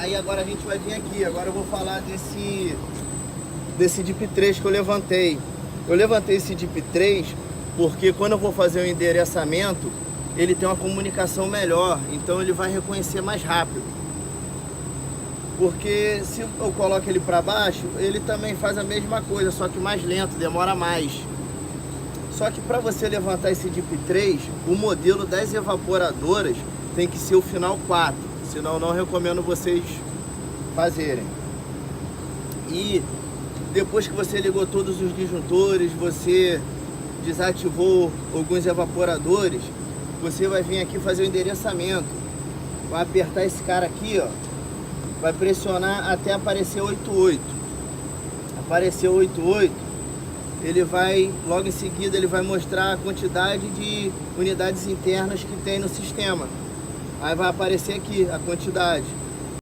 Aí agora a gente vai vir aqui, agora eu vou falar desse DIP 3 que eu levantei. Eu levantei esse DIP 3 porque quando eu vou fazer o endereçamento, ele tem uma comunicação melhor, então ele vai reconhecer mais rápido. Porque se eu coloco ele para baixo, ele também faz a mesma coisa, só que mais lento, demora mais. Só que para você levantar esse DIP 3, o modelo das evaporadoras tem que ser o final 4, senão eu não recomendo vocês fazerem. E depois que você ligou todos os disjuntores, você desativou alguns evaporadores, você vai vir aqui fazer o endereçamento. Vai apertar esse cara aqui, ó, vai pressionar até aparecer 88. Apareceu 88, ele vai, logo em seguida, ele vai mostrar a quantidade de unidades internas que tem no sistema. Aí vai aparecer aqui a quantidade.